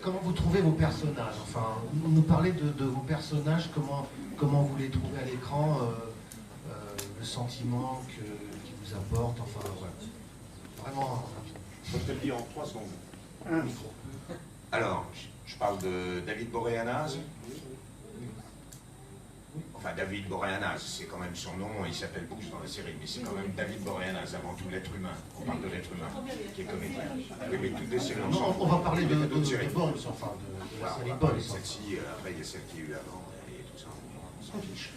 comment vous trouvez vos personnages? Enfin, nous parlez de vos personnages, comment vous les trouvez à l'écran, le sentiment qu'ils vous apportent, enfin, voilà. Vraiment. Je te le dire en 3 secondes. Un micro. Alors, je parle de David Boreanaz. Enfin, David Boreanaz, c'est quand même son nom, il s'appelle Bush dans la série, mais c'est quand même David Boreanaz, avant tout l'être humain. On parle de l'être humain, qui est comédien. Oui, mais toutes les séries ensemble. On va parler de séries. Boys, enfin, de la série Boys. Celle-ci, après il y a celle qui est eu avant, et tout ça, on s'en fiche.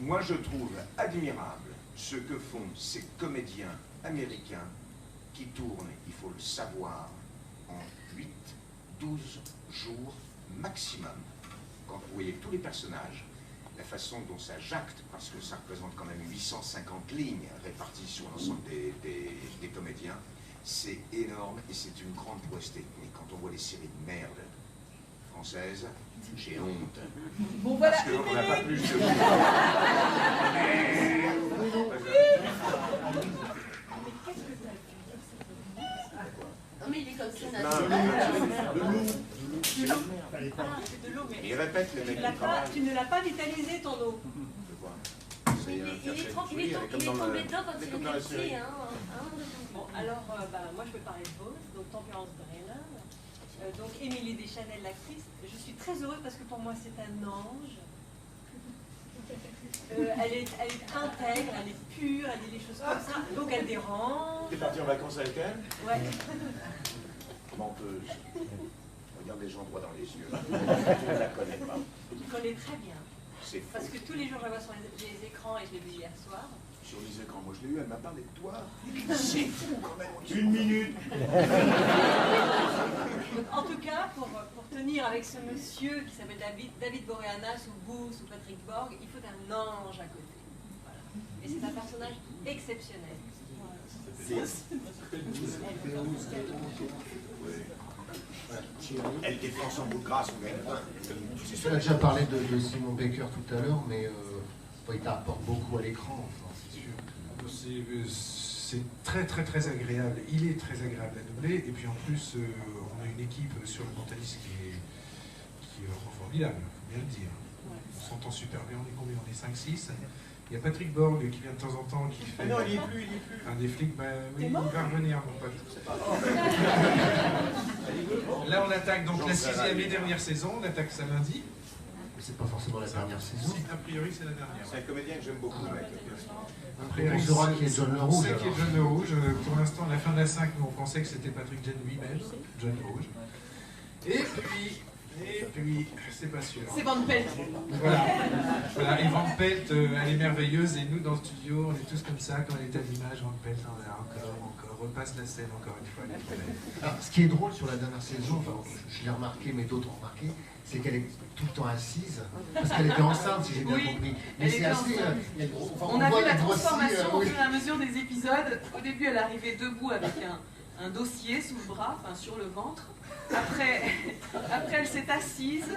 Moi, je trouve admirable ce que font ces comédiens américains qui tournent, il faut le savoir, en 8-12 jours maximum. Quand vous voyez tous les personnages, la façon dont ça jacte, parce que ça représente quand même 850 lignes réparties sur l'ensemble des comédiens, c'est énorme et c'est une grande prouesse technique. Quand on voit les séries de merde françaises, j'ai honte. Bon, voilà. Parce qu'on n'a pas plus de... Non mais il est comme ça, De l'eau, mais il répète les mecs qui travaillent. tu ne l'as pas vitalisé ton eau. il est tombé dedans quand il était petit. Bon, alors, moi je peux parler de Beauce, donc Tempérance Brennan, donc Émilie Deschanel, l'actrice. Je suis très heureuse parce que pour moi c'est un ange. Elle est intègre, elle est pure, elle dit les choses comme ça, donc elle dérange. T'es parti en vacances avec elle? Ouais. Menteuse. Regarde les gens droit dans les yeux. Je ne la connais pas. Je connais très bien. C'est faux. Parce que tous les jours je la vois sur les écrans et je l'ai vu hier soir. Sur les écrans, moi je l'ai eu, elle m'a parlé de toi. C'est fou quand même. 1 minute. Donc, en tout cas, pour tenir avec ce monsieur qui s'appelle David Boreanaz ou Booth ou Patrick Borg, il faut un ange à côté. Voilà. Et c'est un personnage exceptionnel. Elle défend son bout de grâce, on gagne pas. On a déjà parlé de Simon Baker tout à l'heure, mais il t'apporte beaucoup à l'écran, enfin, c'est sûr. C'est très très très agréable, il est très agréable à doubler, et puis en plus on a une équipe sur le mentaliste qui est vraiment formidable, il faut bien le dire. On s'entend super bien, on est combien? On est 5-6. Il y a Patrick Borg qui vient de temps en temps, qui fait... Ah non, il n'y est plus, il n'y est plus. Un des flics, oui, il va revenir, mon pote. Là on attaque donc la 6e et dernière saison, on attaque ça lundi. C'est pas forcément la dernière saison. A priori c'est la dernière. C'est un comédien que j'aime beaucoup, mec. On saura qui est John Le Rouge. C'est qui est John Le Rouge. Pour l'instant, à la fin de la 5, nous on pensait que c'était Patrick Jen lui-même, John Le Rouge. Et puis, c'est pas sûr. C'est Van Pelt. Voilà. Et Van Pelt, elle est merveilleuse, et nous dans le studio, on est tous comme ça, quand elle est à l'image, Van Pelt, encore, repasse la scène encore une fois. Alors, ce qui est drôle sur la dernière saison, enfin, je l'ai remarqué, mais d'autres ont remarqué, c'est qu'elle est tout le temps assise, parce qu'elle était enceinte, si j'ai bien compris. Mais c'est assez... on a vu la transformation au fur et à mesure des épisodes. Au début, elle arrivait debout avec un dossier sous le bras, enfin sur le ventre. Après elle s'est assise,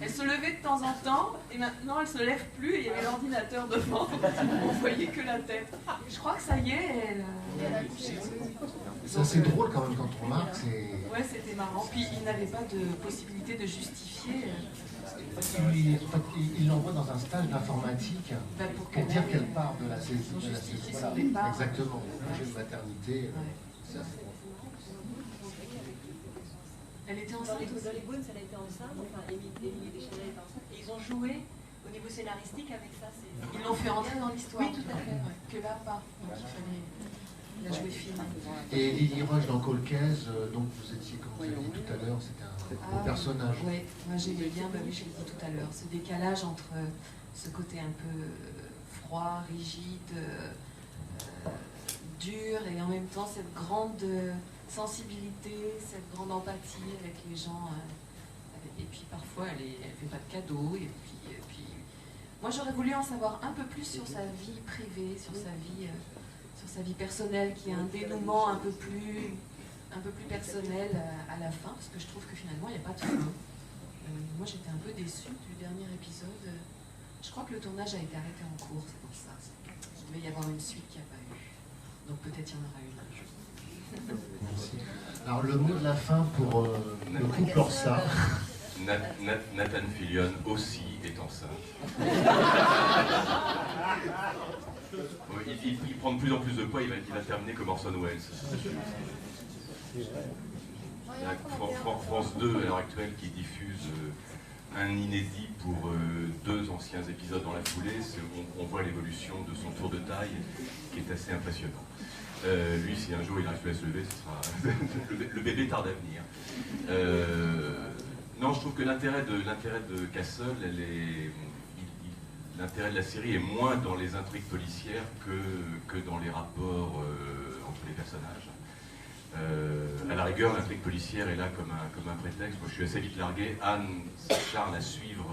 elle se levait de temps en temps, et maintenant elle se lève plus, et il y avait l'ordinateur devant, on voyait que la tête. Je crois que ça y est, Ça c'est drôle quand même quand on remarque, ouais, c'était marrant. Puis il n'avait pas de possibilité de justifier. Il l'envoie dans un stage d'informatique pour dire qu'elle part de la saison. Voilà. Exactement, congé de maternité. Ça, elle était enceinte. Dans les Bones, elle a été enceinte, enfin Émilie Deschanel était enceinte, et ils ont joué au niveau scénaristique avec ça. Ils l'ont fait entrer dans l'histoire. Oui, tout à fait. Que là, pas. Il a joué film. Et Lily Rush dans Colcaise, donc vous étiez, comme vous avez dit tout à l'heure, c'était un beau personnage. Oui, moi j'aimais bien, oui, je l'ai dit tout à l'heure, ce décalage entre ce côté un peu froid, rigide, dur, et en même temps cette grande sensibilité, cette grande empathie avec les gens. Et puis parfois elle fait pas de cadeaux. Et puis moi j'aurais voulu en savoir un peu plus sur sa vie privée, sur sa vie personnelle, qui a un dénouement un peu plus personnel à la fin, parce que je trouve que finalement il n'y a pas de fin. Moi j'étais un peu déçue du dernier épisode. Je crois que le tournage a été arrêté en cours, c'est pour ça. Il devait y avoir une suite qui n'y a pas eu. Donc peut-être il y en aura une un jour. Merci. Alors le mot de la fin pour le couple Orsa. Nathan Fillion aussi est enceinte. Il prend de plus en plus de poids, il va terminer comme Orson Welles. Il y a France 2 à l'heure actuelle qui diffuse un inédit pour 2 anciens épisodes dans la foulée. On voit l'évolution de son tour de taille qui est assez impressionnant. Lui, si un jour il arrive à se lever, ce sera le bébé tarde à venir. Non, je trouve que l'intérêt de Castle, l'intérêt de la série est moins dans les intrigues policières que dans les rapports entre les personnages. À la rigueur, l'intrigue policière est là comme un prétexte. Moi, je suis assez vite largué. Anne s'acharne à suivre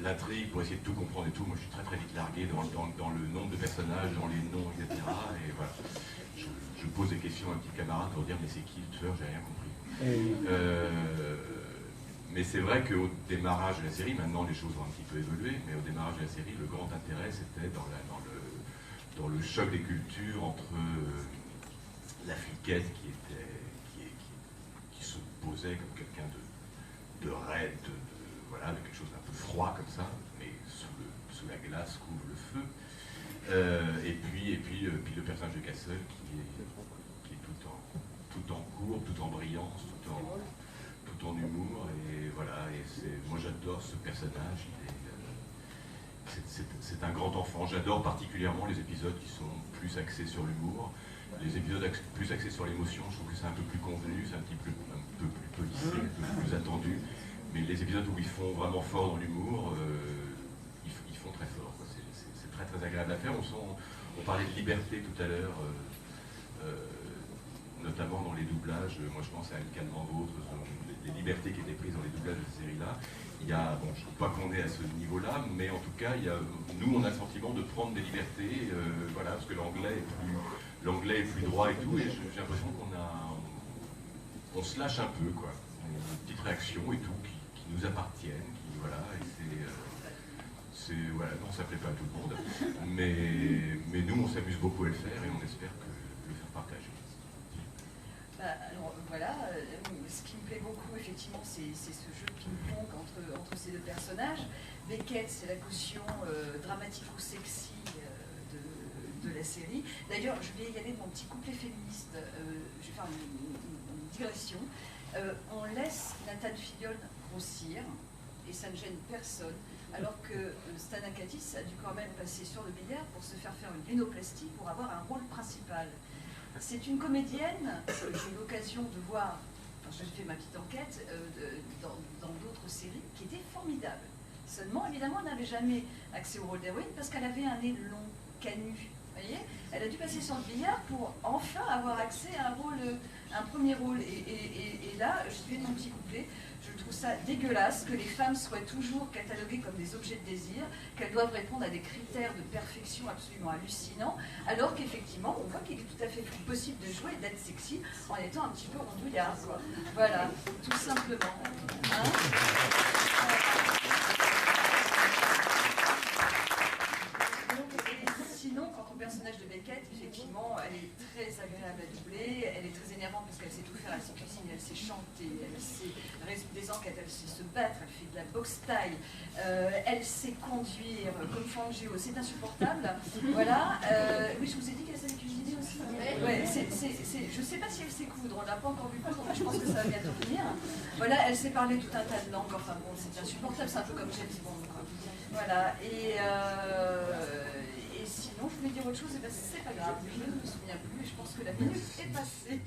l'intrigue pour essayer de tout comprendre et tout. Moi, je suis très très vite largué dans le nombre de personnages, dans les noms, etc. Et voilà. Je pose des questions à un petit camarade pour dire mais c'est qui le tueur, j'ai rien compris. Mais c'est vrai qu'au démarrage de la série, maintenant les choses ont un petit peu évolué, mais au démarrage de la série, le grand intérêt c'était dans le choc des cultures entre la fliquette qui se posait comme quelqu'un de raide, voilà, de quelque chose d'un peu froid comme ça, mais sous la glace couvre le feu. Et puis le personnage de Castle qui est tout en courbe, tout en brillance, tout en humour, et voilà, moi j'adore ce personnage, c'est un grand enfant. J'adore particulièrement les épisodes qui sont plus axés sur l'humour, les épisodes plus axés sur l'émotion, je trouve que c'est un peu plus convenu, c'est un peu plus policé, un peu plus attendu, mais les épisodes où ils font vraiment fort dans l'humour, ils font très fort, quoi. C'est très très agréable à faire. On parlait de liberté tout à l'heure, notamment dans les doublages. Moi je pense à Anne Calment, d'autres, les libertés qui étaient prises dans les doublages de cette série-là. Je ne trouve pas qu'on est à ce niveau-là, mais en tout cas, nous on a le sentiment de prendre des libertés, voilà, parce que l'anglais est plus droit et tout, et j'ai l'impression qu'on se lâche un peu, quoi. On a des petites réactions et tout qui nous appartiennent, voilà, et voilà, non, ça plaît pas à tout le monde, mais nous on s'amuse beaucoup à le faire et on espère le faire partager. Alors voilà, ce qui me plaît beaucoup effectivement c'est ce jeu de ping-pong entre ces deux personnages. Beckett, c'est la caution dramatique ou sexy de la série. D'ailleurs, je vais y aller de mon petit couplet féministe, je vais faire une digression. On laisse Nathan Fillion grossir et ça ne gêne personne, alors que Stan Akatis a dû quand même passer sur le billard pour se faire une rhinoplastie pour avoir un rôle principal. C'est une comédienne que j'ai eu l'occasion de voir, j'ai fait ma petite enquête, dans d'autres séries, qui était formidable. Seulement, évidemment, elle n'avait jamais accès au rôle d'héroïne parce qu'elle avait un nez long, canu. Vous voyez, elle a dû passer sur le billard pour enfin avoir accès à un premier rôle. Et là, je suis mon petit couplet, je trouve ça dégueulasse que les femmes soient toujours cataloguées comme des objets de désir, qu'elles doivent répondre à des critères de perfection absolument hallucinants, alors qu'effectivement, on voit qu'il est tout à fait possible de jouer et d'être sexy en étant un petit peu rondouillard, quoi. Voilà, tout simplement. Hein ? Sinon, quant au personnage de Beckett, effectivement, elle est très agréable à doubler, elle est très énervante parce qu'elle sait tout faire, elle sait cuisiner, elle sait chanter, elle sait résoudre des enquêtes, elle sait se battre, elle fait de la boxe taille, elle sait conduire comme Fangio, c'est insupportable. Voilà. Oui, je vous ai dit qu'elle savait cuisiner aussi. Ouais, je ne sais pas si elle sait coudre, on ne l'a pas encore vu coudre, mais je pense que ça va bientôt venir. Voilà, elle sait parler tout un tas de langues, enfin bon, c'est insupportable, c'est un peu comme James Bond, quoi. Voilà, et sinon, je voulais dire autre chose, et ben c'est pas grave, je ne me souviens plus, et je pense que la minute est passée.